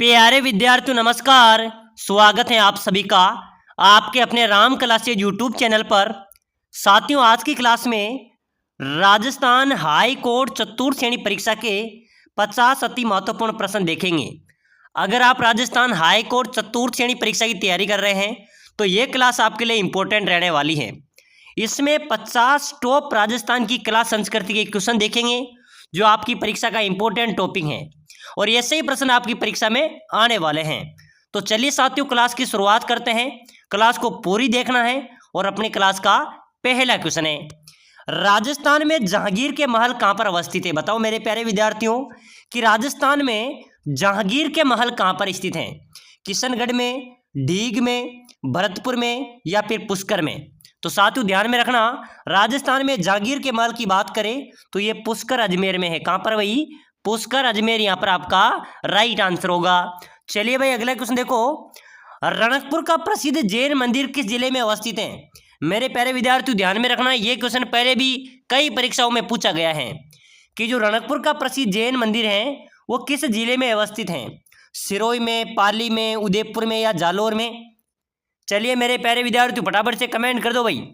प्यारे विद्यार्थियों नमस्कार। स्वागत है आप सभी का आपके अपने राम क्लासेज यूट्यूब चैनल पर। साथियों, आज की क्लास में राजस्थान हाई कोर्ट चतुर्थ श्रेणी परीक्षा के 50 अति महत्वपूर्ण प्रश्न देखेंगे। अगर आप राजस्थान हाई कोर्ट चतुर्थ श्रेणी परीक्षा की तैयारी कर रहे हैं तो ये क्लास आपके लिए इंपॉर्टेंट रहने वाली है। इसमें 50 टॉप राजस्थान की कला संस्कृति के क्वेश्चन देखेंगे जो आपकी परीक्षा का इंपॉर्टेंट टॉपिक है और ऐसे ही प्रश्न आपकी परीक्षा में आने वाले हैं। तो चलिए साथियों, क्लास की शुरुआत करते हैं। क्लास को पूरी देखना है और अपनी क्लास का पहला क्वेश्चन है, राजस्थान में जहांगीर के महल कहां पर अवस्थित है? बताओ मेरे प्यारे विद्यार्थियों कि राजस्थान में जहांगीर के महल कहां पर स्थित हैं? किशनगढ़ में, डीग में, भरतपुर में या फिर पुष्कर में? तो साथियों ध्यान में रखना, राजस्थान में जहांगीर के महल की बात करें तो ये पुष्कर अजमेर में है। कहां पर भाई? पुष्कर अजमेर, यहां पर आपका राइट आंसर होगा। चलिए भाई अगला क्वेश्चन देखो, रणकपुर का प्रसिद्ध जैन मंदिर किस जिले में अवस्थित है? मेरे प्यारे विद्यार्थियों ध्यान में रखना, ये क्वेश्चन पहले भी कई परीक्षाओं में पूछा गया है कि जो रणकपुर का प्रसिद्ध जैन मंदिर है वो किस जिले में अवस्थित है? सिरोही में, पाली में, उदयपुर में या जालोर में? चलिए मेरे प्यारे विद्यार्थियों फटाफट से कमेंट कर दो भाई,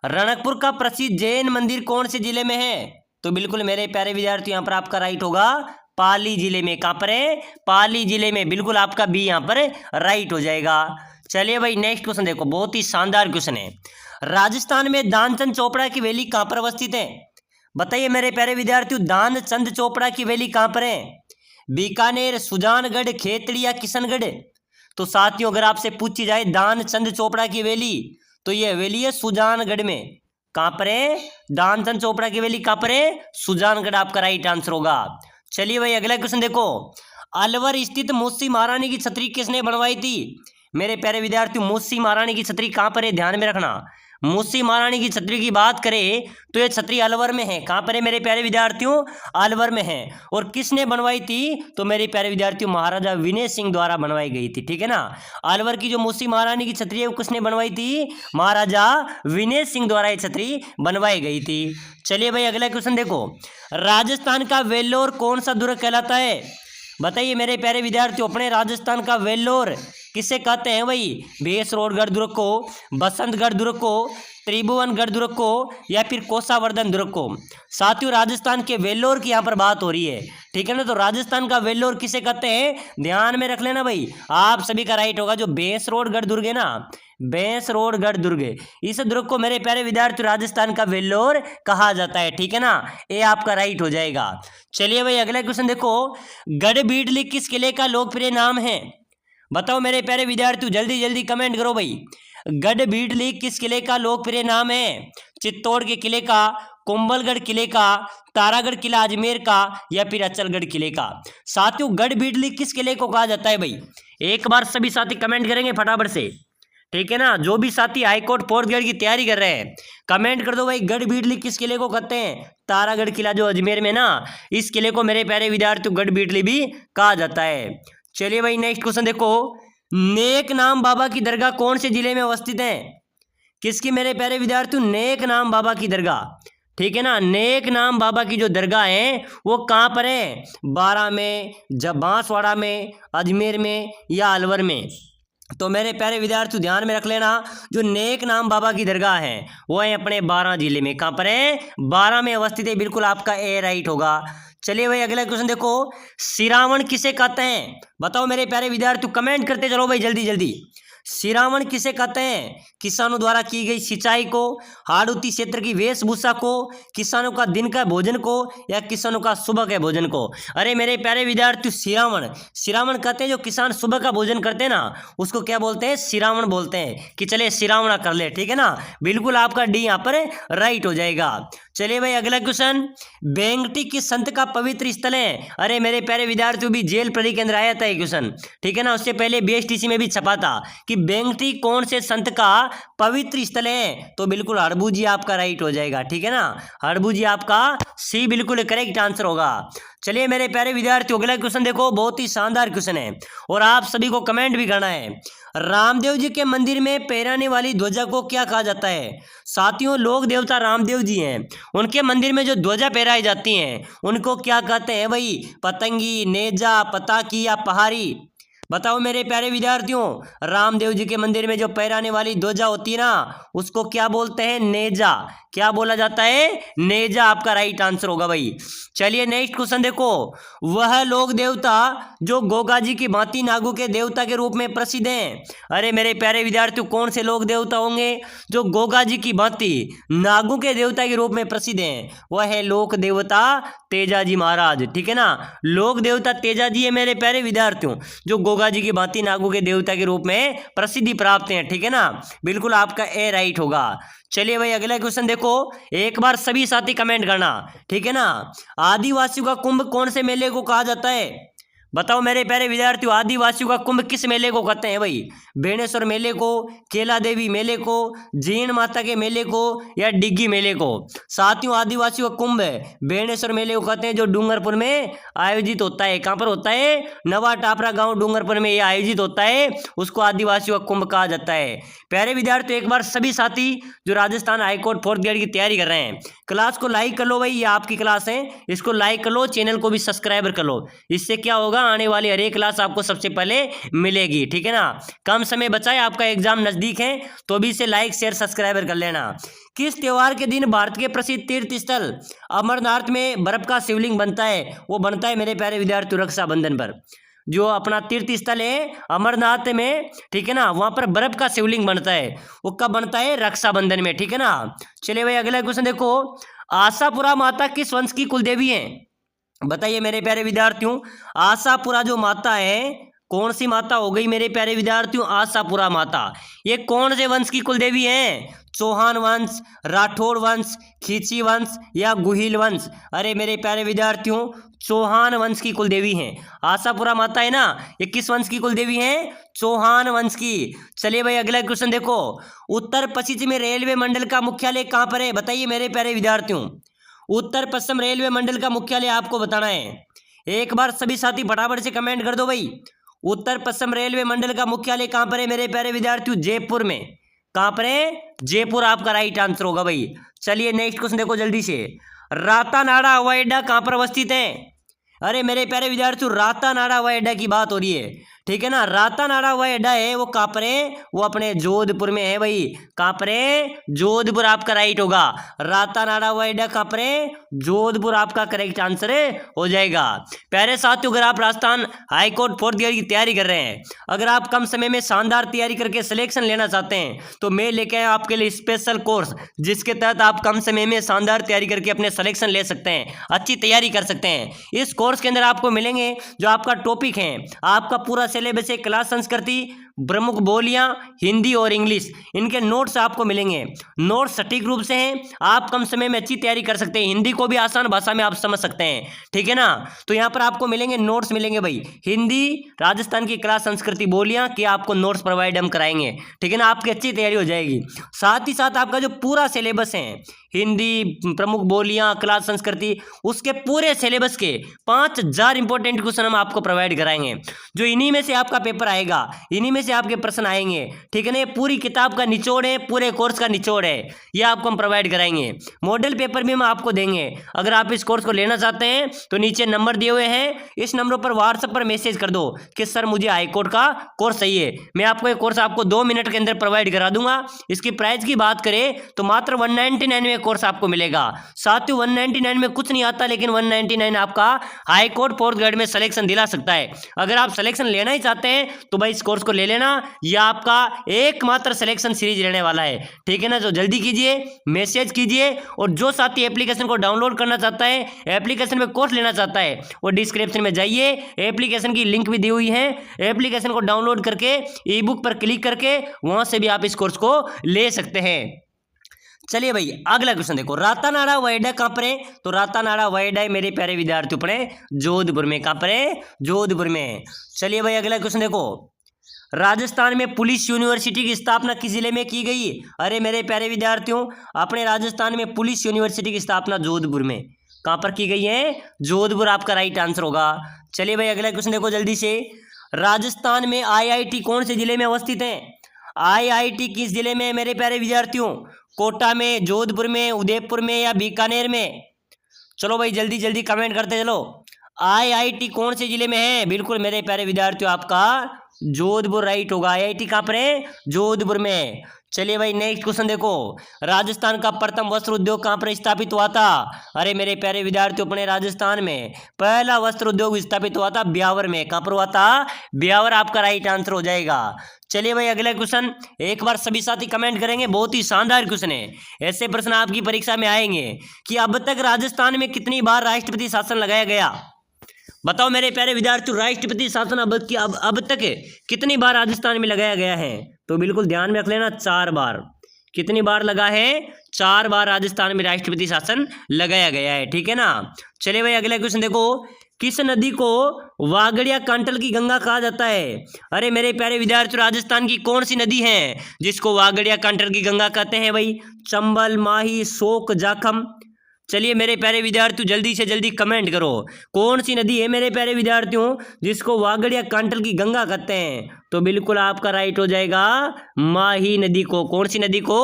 रणकपुर का प्रसिद्ध जैन मंदिर कौन से जिले में है? तो बिल्कुल मेरे प्यारे विद्यार्थियों यहाँ पर आपका राइट होगा पाली जिले में। कहाँ पर है? पाली जिले में। बिल्कुल आपका बी यहाँ पर राइट हो जाएगा। चलिए भाई नेक्स्ट क्वेश्चन देखो, बहुत ही शानदार क्वेश्चन है, राजस्थान में दानचंद चोपड़ा की वैली कहाँ पर अवस्थित है? बताइए मेरे प्यारे विद्यार्थियों, दानचंद चोपड़ा की वैली कहाँ पर है? बीकानेर, सुजानगढ़, खेतड़ी या किशनगढ़? तो साथियों अगर आपसे पूछी जाए दानचंद चोपड़ा की वैली तो ये वैली है सुजानगढ़ में। कहां पर है? दानचंद चोपड़ा की वैली कहां पर है? सुजानगढ़ आपका राइट आंसर होगा। चलिए भाई अगला क्वेश्चन देखो, अलवर स्थित मूसी महारानी की छतरी किसने बनवाई थी? मेरे प्यारे विद्यार्थियों मूसी महारानी की छतरी कहां पर है? ध्यान में रखना, मूसी महारानी की छतरी की बात करें तो ये छतरी अलवर में है। कहां पर है मेरे प्यारे विद्यार्थियों? अलवर में है। और किसने बनवाई थी? तो मेरे प्यारे विद्यार्थियों महाराजा विनय सिंह द्वारा बनवाई गई थी। ठीक है ना, अलवर की जो मूसी महारानी की छतरी है वो किसने बनवाई थी? महाराजा विनय सिंह द्वारा ये छतरी बनवाई गई थी। चलिए भाई अगला क्वेश्चन देखो, राजस्थान का वेल्लोर कौन सा दुर्ग कहलाता है? बताइए मेरे प्यारे विद्यार्थियों, अपने राजस्थान का वेल्लोर किसे कहते हैं भाई? भैंसरोडगढ़ दुर्ग को, बसंतगढ़ दुर्ग को, त्रिभुवनगढ़ दुर्ग को या फिर कोसावर्धन दुर्ग को? साथियों राजस्थान के वेल्लोर की यहाँ पर बात हो रही है, ठीक है ना। तो राजस्थान का वेल्लोर किसे कहते हैं? ध्यान में रख लेना भाई, आप सभी का राइट होगा जो भैंसरोडगढ़ दुर्ग है ना, भैंसरोडगढ़ दुर्ग, इस दुर्ग को मेरे प्यारे विद्यार्थी राजस्थान का वेल्लोर कहा जाता है। ठीक है ना, ये आपका राइट हो जाएगा। चलिए भाई अगला क्वेश्चन देखो, गढ़बीडली किस किले का लोकप्रिय नाम है? बताओ मेरे प्यारे विद्यार्थियों, जल्दी जल्दी कमेंट करो भाई, गढ़बीडली किस किले का लोकप्रिय नाम है? चित्तौड़ के किले का, कुंभलगढ़ किले का, तारागढ़ किला अजमेर का या फिर अचलगढ़ किले का? साथियों गढ़बीडली किस किले को कहा जाता है भाई? एक बार सभी साथी कमेंट करेंगे फटाफट से, ठीक है ना। जो भी साथी हाईकोर्ट फोर्थ ग्रेड की तैयारी कर रहे हैं कमेंट कर दो भाई, गढ़बीडली किस किले को कहते हैं? तारागढ़ किला जो अजमेर में ना, इस किले को मेरे प्यारे विद्यार्थियों गढ़बीडली भी कहा जाता है। चलिए भाई नेक्स्ट क्वेश्चन देखो, नेक नाम बाबा की दरगाह कौन से जिले में अवस्थित है? किसकी मेरे प्यारे विद्यार्थियों? नेक नाम बाबा की दरगाह, ठीक है ना। नेक नाम बाबा की जो दरगाह है वो कहाँ पर है? बारा में, बांसवाड़ा में, अजमेर में या अलवर में? तो मेरे प्यारे विद्यार्थियों ध्यान में रख लेना, जो नेक नाम बाबा की दरगाह है वो है अपने बारां जिले में। कहाँ पर है? बारां में अवस्थित है। बिल्कुल आपका ए राइट होगा। चलिए भाई अगला क्वेश्चन देखो, सिरावण किसे कहते हैं? बताओ मेरे प्यारे विद्यार्थियों, कमेंट करते चलो भाई जल्दी जल्दी। सिरावण किसे कहते हैं? किसानों द्वारा की गई सिंचाई को, हाड़ूती क्षेत्र की वेशभूषा को, किसानों का दिन का भोजन को या किसानों का सुबह के भोजन को? अरे मेरे प्यारे विद्यार्थियों, सिरावण, सिरावण कहते हैं जो किसान सुबह का भोजन करते हैं ना, उसको क्या बोलते हैं? सिरावण बोलते हैं। कि चले सिरावणा कर ले, ठीक है ना। बिल्कुल आपका डी यहाँ पर राइट हो जाएगा। चलिए भाई अगला क्वेश्चन, बेंगटी किस संत का पवित्र स्थल है? अरे मेरे प्यारे विद्यार्थियों, भी जेल प्रहरी के अंदर आया था ये क्वेश्चन, ठीक है ना। उससे पहले BSTC में भी छपा था कि कि बेंगटी कौन से संत का पवित्र स्थल है, तो बिल्कुल हड़बू जी आपका राइट हो जाएगा। ठीक है ना, हड़बू जी आपका सी बिल्कुल करेक्ट आंसर होगा। चलिए मेरे प्यारे विद्यार्थियों, अगला क्वेश्चन देखो, बहुत ही शानदार क्वेश्चन है और आप सभी को कमेंट भी करना है। रामदेव जी के मंदिर में फहराने वाली ध्वजा को क्या कहा जाता है? साथियों, लोक देवता रामदेव जी हैं, उनके मंदिर में जो ध्वजा फहराई जाती हैं उनको क्या कहते हैं भाई? पतंगी, नेजा, पताकी या पहाड़ी? बताओ मेरे प्यारे विद्यार्थियों, रामदेव जी के मंदिर में जो फहराने वाली ध्वजा होती है ना, उसको क्या बोलते हैं? नेजा। क्या बोला जाता है? नेजा आपका राइट आंसर होगा भाई। चलिए नेक्स्ट क्वेश्चन देखो, वह लोक देवता जो गोगा जी की भांति नागों के देवता के रूप में प्रसिद्ध हैं। अरे मेरे प्यारे विद्यार्थियों, कौन से लोक देवता होंगे जो गोगा जी की भांति नागों के देवता के रूप में प्रसिद्ध हैं? वह है लोक देवता तेजाजी महाराज। ठीक है ना, लोक देवता तेजाजी है मेरे प्यारे विद्यार्थियों, जो गोगा जी की भांति नागों के देवता के रूप में प्रसिद्धि प्राप्त हैं। ठीक है ना, बिल्कुल आपका ए राइट होगा। चलिए भाई अगला क्वेश्चन देखो, एक बार सभी साथी कमेंट करना। ठीक है ना, आदिवासियों का कुंभ कौन से मेले को कहा जाता है? बताओ मेरे प्यारे विद्यार्थियों, आदिवासियों का कुंभ किस मेले को कहते हैं भाई? बेणेश्वर मेले को, केला देवी मेले को, जीण माता के मेले को या डिग्गी मेले को? साथियों, आदिवासियों का कुंभ बेणेश्वर मेले को कहते हैं, जो डूंगरपुर में आयोजित होता है। कहाँ पर होता है? नवा टापरा गांव डूंगरपुर में ये आयोजित होता है, उसको आदिवासियों का कुंभ कहा जाता है। प्यारे विद्यार्थियों, एक बार सभी साथी जो राजस्थान हाईकोर्ट 4th ग्रेड की तैयारी कर रहे हैं, क्लास को लाइक कर लो भाई, ये आपकी क्लास है, इसको लाइक कर लो, चैनल को भी सब्सक्राइबर कर लो। इससे क्या होगा, आने वाली हर एक क्लास आपको सबसे पहले मिलेगी। ठीक है ना, कम समय बचा है, आपका एग्जाम नजदीक है, तो भी इसे लाइक शेयर सब्सक्राइबर कर लेना। किस त्योहार के दिन भारत के प्रसिद्ध तीर्थ स्थल अमरनाथ में बर्फ का शिवलिंग बनता है? वो बनता है मेरे प्यारे विद्यार्थियों रक्षाबंधन पर। जो अपना तीर्थ स्थल है अमरनाथ में, ठीक है ना, वहां पर बर्फ का शिवलिंग बनता है, वो कब बनता है? रक्षाबंधन में। ठीक है ना, चलिए भाई अगला क्वेश्चन देखो, आशापुरा माता किस वंश की कुलदेवी है? बताइए मेरे प्यारे विद्यार्थियों, आशापुरा जो माता है कौन सी माता हो गई मेरे प्यारे विद्यार्थियों? आशापुरा माता, ये कौन से वंश की कुलदेवी है? चौहान वंश, राठौड़ वंश, खींची वंश या गुहिल वंश? अरे मेरे प्यारे विद्यार्थियों, चौहान वंश की कुलदेवी हैं। आशापुरा माता है ना, ये किस वंश की कुलदेवी है? चौहान वंश की। चलिए भाई अगला क्वेश्चन देखो, उत्तर पश्चिम रेलवे मंडल का मुख्यालय कहाँ पर है? बताइए मेरे प्यारे विद्यार्थियों, उत्तर पश्चिम रेलवे मंडल का मुख्यालय आपको बताना है। एक बार सभी साथी फटाफट से कमेंट कर दो भाई, उत्तर पश्चिम रेलवे मंडल का मुख्यालय कहां पर है मेरे प्यारे विद्यार्थियों? जयपुर में। कहां पर है? जयपुर आपका राइट आंसर होगा भाई। चलिए नेक्स्ट क्वेश्चन देखो जल्दी से, रातानाडा हवाई अड्डा कहां पर अवस्थित है? अरे मेरे प्यारे विद्यार्थियों, रातानाडा हवाई अड्डा की बात हो रही है। ठीक है ना, रातानाडा हवाई अड्डा है वो कहाँ पर है? वो अपने जोधपुर में है भाई। कहाँ पर है? जोधपुर आपका राइट होगा। रातानाडा हवाई अड्डा कहाँ पर है? जोधपुर आपका करेक्ट आंसर हो जाएगा। प्यारे साथियों, अगर आप राजस्थान हाईकोर्ट 4th ग्रेड की तैयारी कर रहे हैं, अगर आप कम समय में शानदार तैयारी करके सिलेक्शन लेना चाहते हैं, तो मैं लेके आया आपके लिए स्पेशल कोर्स, जिसके तहत आप कम समय में शानदार तैयारी करके अपने सिलेक्शन ले सकते हैं, अच्छी तैयारी कर सकते हैं। इस कोर्स के अंदर आपको मिलेंगे जो आपका टॉपिक है, आपका पूरा सिलेबस है, क्लास संस्कृति, प्रमुख बोलियां, हिंदी और इंग्लिश, इनके नोट्स आपको मिलेंगे। नोट्स सटीक रूप से हैं, आप कम समय में अच्छी तैयारी कर सकते हैं, हिंदी को भी आसान भाषा में आप समझ सकते हैं। ठीक है ना, तो यहाँ पर आपको मिलेंगे नोट्स मिलेंगे भाई, हिंदी, राजस्थान की क्लास संस्कृति, बोलियां के आपको नोट्स प्रोवाइड हम कराएंगे। ठीक है ना, आपकी अच्छी तैयारी हो जाएगी। साथ ही साथ आपका जो पूरा सिलेबस है, हिंदी, प्रमुख बोलियां, क्लास संस्कृति, उसके पूरे सिलेबस के 5000 इंपॉर्टेंट क्वेश्चन हम आपको प्रोवाइड कराएंगे, जो इन्हीं में से आपका पेपर आएगा, इन्हीं में से आपके प्रश्न आएंगे। ठीक है ना, ये पूरी किताब का निचोड़ है, पूरे कोर्स का निचोड़ है, ये आपको हम प्रोवाइड कराएंगे। मॉडल पेपर भी हम आपको देंगे। अगर आप इस कोर्स को लेना चाहते हैं तो नीचे नंबर दिए हुए हैं, इस नंबर पर व्हाट्सएप पर मैसेज कर दो कि सर मुझे हाईकोर्ट का कोर्स चाहिए, मैं आपको ये कोर्स आपको 2 मिनट के अंदर प्रोवाइड करा दूंगा। इसकी प्राइस की बात करें तो मात्र 199 में कोर्स आपको मिलेगा। साथियों 199 में कुछ नहीं आता, लेकिन 199 आपका हाईकोर्ट 4th ग्रेड में सिलेक्शन दिला सकता है। अगर आप सिलेक्शन लेना ही चाहते हैं तो भाई इस कोर्स को ले लेना, यह आपका एकमात्र सिलेक्शन सीरीज रहने वाला है। ठीक है ना, तो जल्दी कीजिए, मैसेज कीजिए, और जो साथी एप्लीकेशन को डाउनलोड करना चाहता है, एप्लीकेशन में कोर्स लेना चाहता है, वो डिस्क्रिप्शन में जाइए, एप्लीकेशन की लिंक भी दी हुई है, एप्लीकेशन को डाउनलोड करके ई बुक पर क्लिक करके वहां से भी आप इस कोर्स को ले सकते हैं। चलिए भाई अगला क्वेश्चन देखो, रातानाडा हवाई अड्डा कहाँ पर है? तो रातानाडा हवाई अड्डा मेरे प्यारे विद्यार्थियों पर है जोधपुर में। कहाँ पर है? जोधपुर में। चलिए भाई अगला क्वेश्चन देखो, राजस्थान में पुलिस यूनिवर्सिटी की स्थापना किस जिले में की गई? अरे मेरे प्यारे विद्यार्थियों, अपने राजस्थान में पुलिस यूनिवर्सिटी की स्थापना जोधपुर में, कहाँ पर की गई है? जोधपुर आपका राइट आंसर होगा। चलिए भाई अगला क्वेश्चन देखो जल्दी से। राजस्थान में आईआईटी कौन से जिले में अवस्थित है? आईआईटी किस जिले में है मेरे प्यारे विद्यार्थियों? कोटा में, जोधपुर में, उदयपुर में या बीकानेर में? चलो भाई जल्दी जल्दी कमेंट करते चलो। आईआईटी कौन से जिले में है? बिल्कुल मेरे प्यारे विद्यार्थियों आपका जोधपुर राइट होगा। आईआईटी कहाँ पर है? जोधपुर में। चलिए भाई नेक्स्ट क्वेश्चन देखो। राजस्थान का प्रथम वस्त्र उद्योग कहाँ पर स्थापित हुआ था? अरे मेरे प्यारे विद्यार्थियों, अपने राजस्थान में पहला वस्त्र उद्योग स्थापित हुआ था ब्यावर में। कहाँ पर हुआ था? ब्यावर आपका राइट आंसर हो जाएगा। चलिए भाई अगला क्वेश्चन एक बार सभी साथी कमेंट करेंगे, बहुत ही शानदार क्वेश्चन है। ऐसे प्रश्न आपकी परीक्षा में आएंगे कि अब तक राजस्थान में कितनी बार राष्ट्रपति शासन लगाया गया? बताओ मेरे प्यारे विद्यार्थियों, राष्ट्रपति शासन अब तक कितनी बार राजस्थान में लगाया गया है? तो बिल्कुल ध्यान में रख लेना, 4 बार। कितनी बार लगा है? 4 बार राजस्थान में राष्ट्रपति शासन लगाया गया है, ठीक है ना। चलिए भाई अगला क्वेश्चन देखो। किस नदी को वागड़िया कांटल की गंगा कहा जाता है? अरे मेरे प्यारे विद्यार्थियों, राजस्थान की कौन सी नदी है जिसको वागड़िया कांटल की गंगा कहते हैं भाई? चंबल, माही, शोक, जाखम? चलिए मेरे प्यारे विद्यार्थियों जल्दी से जल्दी कमेंट करो, कौन सी नदी है मेरे प्यारे विद्यार्थियों जिसको वागड़िया कांटल की गंगा कहते हैं? तो बिल्कुल आपका राइट हो जाएगा माही नदी को। कौन सी नदी को?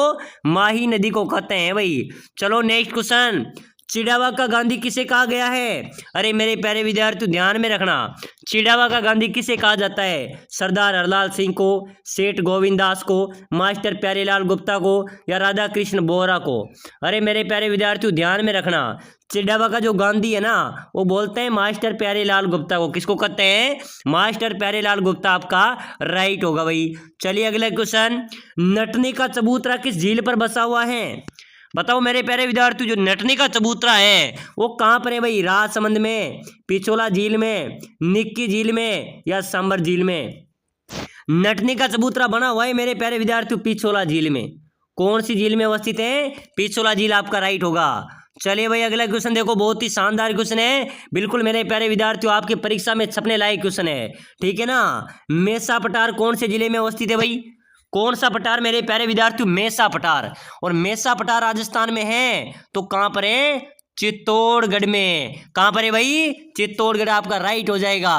माही नदी को कहते हैं भाई। चलो नेक्स्ट क्वेश्चन। चिड़ावा का गांधी किसे कहा गया है? अरे मेरे प्यारे विद्यार्थियों ध्यान में रखना, चिड़ावा का गांधी किसे कहा जाता है? सरदार हरलाल सिंह को, सेठ गोविंदास को, मास्टर प्यारेलाल गुप्ता को या राधा कृष्ण बोहरा को? अरे मेरे प्यारे विद्यार्थियों ध्यान में रखना, चिड़ावा का जो गांधी है ना वो बोलते हैं मास्टर प्यारेलाल गुप्ता को। किसको कहते हैं? मास्टर प्यारेलाल गुप्ता आपका राइट होगा भाई। चलिए अगला क्वेश्चन। नटनी का चबूतरा किस झील पर बसा हुआ है? बताओ मेरे प्यारे विद्यार्थियों, जो नटनी का चबूतरा है वो कहाँ पर है भाई? राजसमंद में, पिछोला झील में, निक्की झील में या सांबर झील में? नटनी का चबूतरा बना हुआ है मेरे प्यारे विद्यार्थियों पिछोला झील में। कौन सी झील में अवस्थित है? पिछोला झील आपका राइट होगा। चलिए भाई अगला क्वेश्चन देखो, बहुत ही शानदार क्वेश्चन है, बिल्कुल मेरे प्यारे विद्यार्थियों आपके परीक्षा में छपने लायक क्वेश्चन है, ठीक है ना। मेसा पटार कौन से जिले में अवस्थित है भाई? कौन सा पटार मेरे प्यारे विद्यार्थियों? मेसा पटार। और मेसा पटार राजस्थान में है तो कहां पर है? चित्तौड़गढ़ में। कहां पर है भाई? चित्तौड़गढ़ आपका राइट हो जाएगा।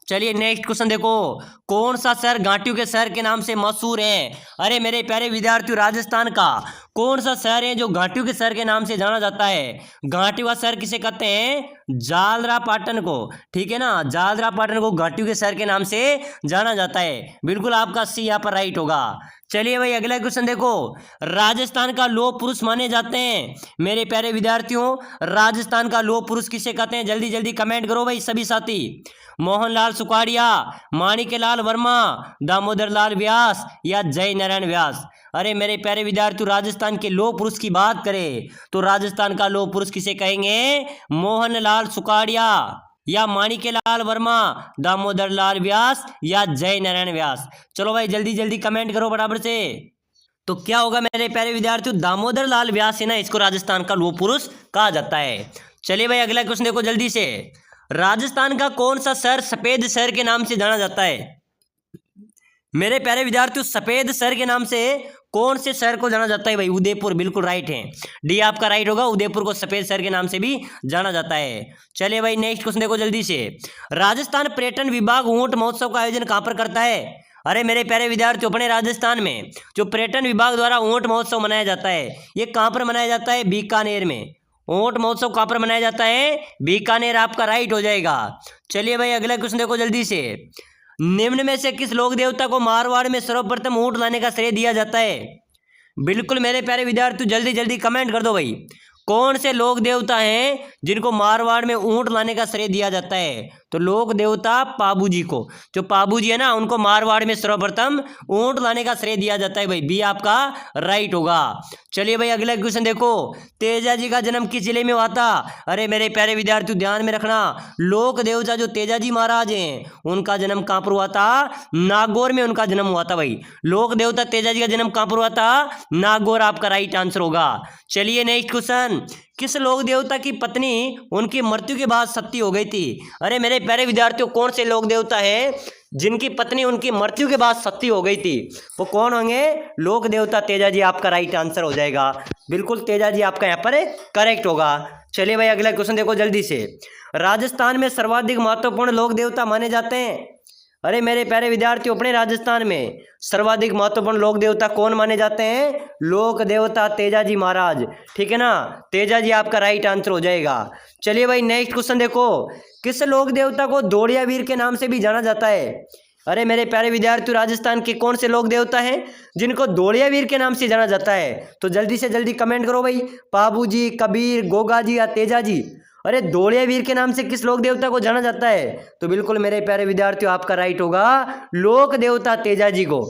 चलिए नेक्स्ट क्वेश्चन देखो। कौन सा शहर घाटियों के शहर के नाम से मशहूर है? अरे मेरे प्यारे विद्यार्थियों, राजस्थान का कौन सा शहर है जो घाटियों के शहर के नाम से जाना जाता है? घाटियों का शहर किसे कहते हैं? जालरा पाटन को, ठीक है ना। जालरा पाटन को घाटियों के शहर के नाम से जाना जाता है। बिल्कुल आपका सी यहाँ पर राइट होगा। चलिए भाई अगला क्वेश्चन देखो। राजस्थान का लौह पुरुष माने जाते हैं मेरे प्यारे विद्यार्थियों, राजस्थान का लौह पुरुष किसे कहते हैं? जल्दी जल्दी कमेंट करो भाई सभी साथी। मोहनलाल सुखाड़िया, माणिक्यलाल वर्मा, दामोदर लाल व्यास या जय नारायण व्यास? अरे मेरे प्यारे विद्यार्थियों, राजस्थान के लौह पुरुष की बात करें तो राजस्थान का लौह पुरुष किसे कहेंगे? मोहनलाल सुखाड़िया या माणिक्यलाल वर्मा, दामोदर लाल व्यास या जय नारायण व्यास? चलो भाई जल्दी जल्दी कमेंट करो बराबर से। तो क्या होगा मेरे प्यारे विद्यार्थियों? दामोदर लाल व्यास है ना, इसको राजस्थान का लौह पुरुष कहा जाता है। चलिए भाई अगला क्वेश्चन देखो जल्दी से। राजस्थान का कौन सा शहर सफेद शहर के नाम से जाना जाता है? मेरे प्यारे विद्यार्थियों, सफेद शहर के नाम से कौन से शहर को जाना जाता है भाई? उदयपुर, बिल्कुल राइट है, डी आपका राइट होगा। उदयपुर को सफेद शहर के नाम से भी जाना जाता है। चलिए भाई नेक्स्ट क्वेश्चन देखो जल्दी से। राजस्थान पर्यटन विभाग ऊंट महोत्सव का आयोजन कहां पर करता है? अरे मेरे प्यारे विद्यार्थियों, अपने राजस्थान में जो पर्यटन विभाग द्वारा ऊंट महोत्सव मनाया जाता है, ये कहां पर मनाया जाता है? बीकानेर में। ऊंट महोत्सव कहां पर मनाया जाता है? बीकानेर आपका राइट हो जाएगा। चलिए भाई अगला क्वेश्चन देखो जल्दी से। निम्न में से किस लोक देवता को मारवाड़ में सर्वप्रथम ऊंट लाने का श्रेय दिया जाता है? बिल्कुल मेरे प्यारे विद्यार्थी जल्दी जल्दी कमेंट कर दो भाई, कौन से लोक देवता हैं जिनको मारवाड़ में ऊंट लाने का श्रेय दिया जाता है? तो लोक देवता पाबू जी को, जो पाबू जी है ना, उनको मारवाड़ में सर्वप्रथम ऊंट लाने का श्रेय दिया जाता है भाई, बी आपका राइट होगा। चलिए भाई अगला क्वेश्चन देखो। तेजा जी का जन्म किस जिले में हुआ था? अरे मेरे प्यारे विद्यार्थियों ध्यान में रखना, लोक देवता जो तेजा जी महाराज हैं उनका जन्म कहाँ पर हुआ था? नागौर में उनका जन्म हुआ था भाई। लोक देवता तेजा जी का जन्म कहाँ पर हुआ था? नागौर आपका राइट आंसर होगा। चलिए नेक्स्ट क्वेश्चन। किस लोक देवता की पत्नी उनकी मृत्यु के बाद सती हो गई थी? अरे मेरे प्यारे विद्यार्थियों, कौन से लोक देवता है जिनकी पत्नी उनकी मृत्यु के बाद सती हो गई थी, वो कौन होंगे? लोक देवता तेजाजी आपका राइट आंसर हो जाएगा। बिल्कुल तेजाजी आपका यहाँ पर करेक्ट होगा। चलिए भाई अगला क्वेश्चन देखो जल्दी से। राजस्थान में सर्वाधिक महत्वपूर्ण लोक देवता माने जाते हैं। अरे मेरे प्यारे विद्यार्थियों, अपने राजस्थान में सर्वाधिक महत्वपूर्ण लोक देवता कौन माने जाते हैं? लोक देवता तेजाजी महाराज, ठीक है ना। तेजाजी आपका राइट आंसर हो जाएगा। चलिए भाई नेक्स्ट क्वेश्चन देखो। किस लोक देवता को दौड़िया वीर के नाम से भी जाना जाता है? अरे मेरे प्यारे विद्यार्थियों, राजस्थान के कौन से लोक देवता हैं जिनको दौड़िया वीर के नाम से जाना जाता है? तो जल्दी से जल्दी कमेंट करो भाई। पाबू जी, कबीर, गोगा जी या तेजाजी। अरे दौड़िया वीर के नाम से किस लोक देवता को जाना जाता है? तो बिल्कुल मेरे प्यारे विद्यार्थियों आपका राइट होगा लोक देवता तेजाजी को।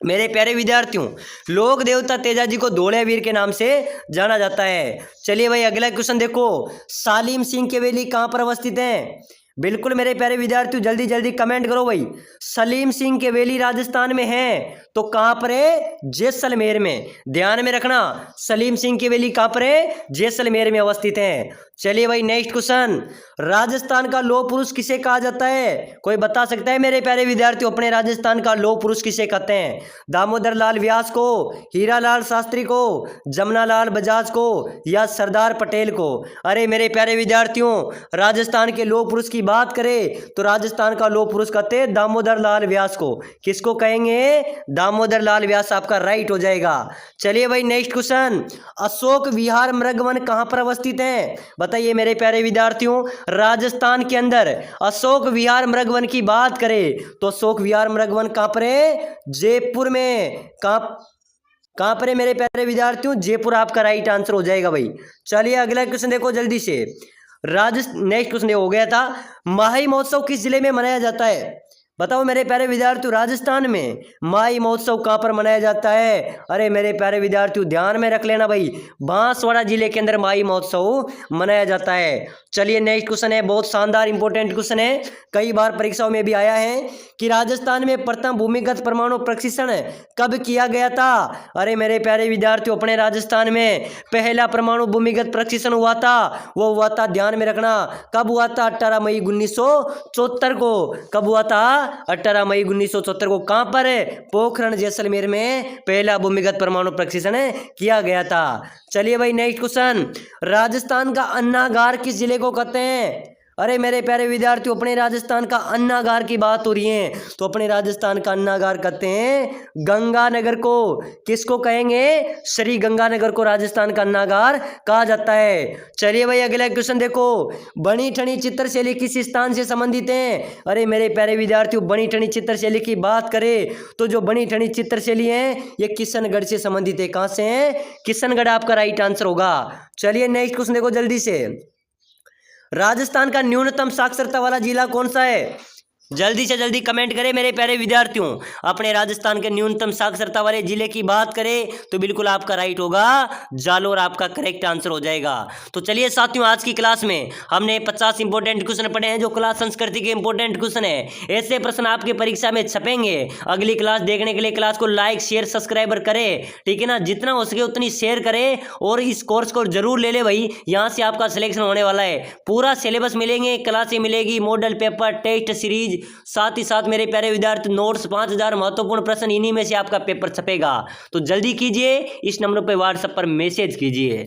मेरे प्यारे विद्यार्थियों, लोक देवता तेजाजी को दौड़िया वीर के नाम से जाना जाता है। चलिए भाई अगला क्वेश्चन देखो। सालिम सिंह की हवेली कहाँ पर अवस्थित है? बिल्कुल मेरे प्यारे विद्यार्थियों जल्दी जल्दी कमेंट करो भाई। सलीम सिंह की हवेली राजस्थान में है तो कहाँ पर है? जैसलमेर में। ध्यान में रखना, सलीम सिंह की हवेली कहाँ पर है? जैसलमेर में अवस्थित है। चलिए भाई नेक्स्ट क्वेश्चन। राजस्थान का लौह पुरुष किसे कहा जाता है? कोई बता सकता है मेरे प्यारे विद्यार्थियों, अपने राजस्थान का लौह पुरुष किसे कहते हैं? दामोदर लाल व्यास को, हीरा लाल शास्त्री को, जमुना लाल बजाज को या सरदार पटेल को? अरे मेरे प्यारे विद्यार्थियों, राजस्थान के लौह पुरुष की बात करें तो राजस्थान का लौह पुरुष कहते हैं दामोदर लाल व्यास को। किसको कहेंगे? दामोदर लाल व्यास आपका राइट हो जाएगा। चलिए भाई नेक्स्ट क्वेश्चन। अशोक विहार मृगवन कहाँ पर अवस्थित है? बताइए मेरे प्यारे विद्यार्थियों, राजस्थान के अंदर अशोक विहार मृगवन की बात करें तो अशोक विहार मृगवन कहाँ पर है? जयपुर में। कहाँ पर है मेरे प्यारे विद्यार्थियों? जयपुर आपका राइट आंसर हो जाएगा भाई। चलिए अगला क्वेश्चन देखो जल्दी से। नेक्स्ट क्वेश्चन हो गया था, माही महोत्सव किस जिले में मनाया जाता है? बताओ मेरे प्यारे विद्यार्थियों, राजस्थान में माही महोत्सव कहाँ पर मनाया जाता है? अरे मेरे प्यारे विद्यार्थियों ध्यान में रख लेना भाई, बांसवाड़ा जिले के अंदर माही महोत्सव मनाया जाता है। चलिए नेक्स्ट क्वेश्चन है, बहुत शानदार इंपॉर्टेंट क्वेश्चन है, कई बार परीक्षाओं में भी आया है कि राजस्थान में प्रथम भूमिगत परमाणु परीक्षण कब किया गया था? अरे मेरे प्यारे विद्यार्थियों, अपने राजस्थान में पहला परमाणु भूमिगत परीक्षण हुआ था, वो हुआ था, ध्यान में रखना, कब हुआ था? 18 मई 1974 को। कब हुआ था? 18 मई 1974 को। कहां पर? पोखरण जैसलमेर में पहला भूमिगत परमाणु परीक्षण किया गया था। चलिए भाई नेक्स्ट क्वेश्चन। राजस्थान का अन्नागार किस जिले को कहते हैं? अरे मेरे प्यारे विद्यार्थियों, अपने राजस्थान का अन्नागार की बात हो रही है तो अपने राजस्थान का अन्नागार कहते हैं गंगानगर को। किसको कहेंगे? श्री गंगानगर को राजस्थान का अन्नागार कहा जाता है। चलिए भाई अगला क्वेश्चन देखो, बनी ठनी चित्रशैली किस स्थान से संबंधित है? अरे मेरे प्यारे विद्यार्थियों, बनी ठनी चित्रशैली की बात करें तो जो बनी ठनी चित्रशैली है ये किशनगढ़ से संबंधित है। कहां से है? किशनगढ़ आपका राइट आंसर होगा। चलिए नेक्स्ट क्वेश्चन देखो जल्दी से। राजस्थान का न्यूनतम साक्षरता वाला जिला कौन सा है? जल्दी से जल्दी कमेंट करें मेरे प्यारे विद्यार्थियों, अपने राजस्थान के न्यूनतम साक्षरता वाले जिले की बात करें तो बिल्कुल आपका राइट होगा जालोर, आपका करेक्ट आंसर हो जाएगा। तो चलिए साथियों, आज की क्लास में हमने 50 इंपॉर्टेंट क्वेश्चन पढ़े हैं जो क्लास संस्कृति के इंपॉर्टेंट क्वेश्चन है। ऐसे प्रश्न आपकी परीक्षा में छपेंगे। अगली क्लास देखने के लिए क्लास को लाइक शेयर सब्सक्राइबर करें, ठीक है ना, जितना हो सके उतनी शेयर करें और इस कोर्स को जरूर ले ले भाई, यहाँ से आपका सिलेक्शन होने वाला है। पूरा सिलेबस मिलेंगे, क्लासें मिलेगी, मॉडल पेपर, टेस्ट सीरीज, साथ ही साथ मेरे प्यारे विद्यार्थी नोट्स, 5000 महत्वपूर्ण प्रश्न, इन्हीं में से आपका पेपर छपेगा। तो जल्दी कीजिए, इस नंबर पर व्हाट्सएप पर मैसेज कीजिए।